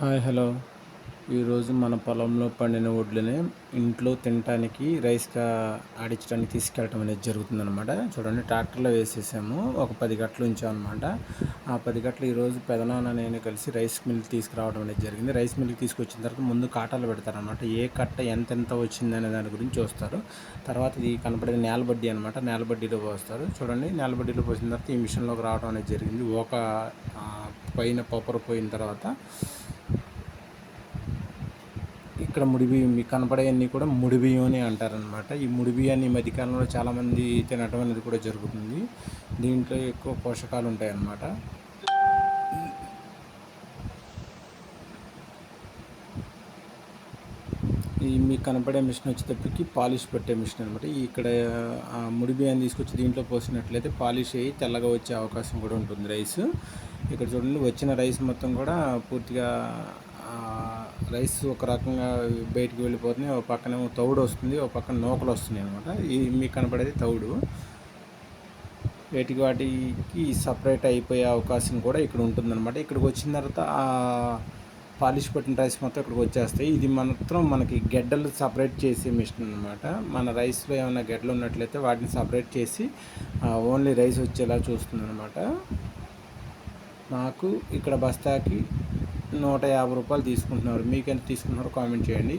Hi hello. ఈరోజు మన పొలంలో పండిన వడ్లని ఇంట్లో తినటానికి రైస్‌గా ఆడించడానికి తీసుకెళ్ళటం అనేది జరుగుతుందనమాట. చూడండి, ట్రాక్టర్‌లో వేసేసాము. ఒక 10 గట్లు ఉంచామనమాట. ఆ 10 గట్లు ఈరోజు పెదనాన్న నేను కలిసి రైస్ మిల్‌కి తీసుకురావడం అనేది జరిగింది. రైస్ మిల్‌కి తీసుకొచ్చిన తర్వాత ముందు కాటాలు పెడతారనమాట. ఏ కట్ట ఎంతెంత వచ్చిందనే దాని గురించి చూస్తారు. తర్వాత ఇది కనపడేది నేలబడ్డీ అనమాట. నేలబడ్డీలో పోస్తారు. చూడండి, నేలబడ్డీలో పోసిన తర్వాత ఈ మిషన్‌లోకి రావడం అనేది జరిగింది. పైన పొపర పోయిన తర్వాత ఇక్కడ ముడి బియ్యం మీకు కనపడేవన్నీ కూడా ముడి బియ్యం అని అంటారనమాట. ఈ ముడి బియ్యాన్ని ఈ మధ్యకాలంలో చాలామంది తినటం అనేది కూడా జరుగుతుంది. దీంట్లో ఎక్కువ పోషకాలు ఉంటాయన్నమాట. ఈ మీకు కనపడే మిషన్ వచ్చేటప్పటికి పాలిష్ పెట్టే మిషన్ అనమాట. ఇక్కడ ముడి బియ్యాన్ని తీసుకొచ్చి దీంట్లో పోసినట్లయితే పాలిష్ అయ్యి తెల్లగా వచ్చే అవకాశం కూడా ఉంటుంది రైస్. ఇక్కడ చూడండి, వచ్చిన రైస్ మొత్తం కూడా పూర్తిగా రైస్ ఒక రకంగా బయటికి వెళ్ళిపోతుంది. ఒక పక్కన తౌడు వస్తుంది, ఒక పక్కన నూకలు వస్తున్నాయి అనమాట. ఈ మీకు కనపడేది తౌడు. వాటికి సపరేట్ అయిపోయే అవకాశం కూడా ఇక్కడ ఉంటుందన్నమాట. ఇక్కడికి వచ్చిన తర్వాత పాలిష్ పెట్టిన రైస్ మొత్తం ఇక్కడికి వచ్చేస్తాయి. ఇది మాత్రం మనకి గెడ్డలు సపరేట్ చేసే మిషన్ అనమాట. మన రైస్లో ఏమైనా గెడ్డలు ఉన్నట్లయితే వాటిని సపరేట్ చేసి ఓన్లీ రైస్ వచ్చేలా చూస్తుంది అనమాట. నాకు ఇక్కడ బస్తాకి 150 రూపాయలు తీసుకుంటున్నారు. మీకు ఎంత తీసుకుంటున్నారో కామెంట్ చేయండి.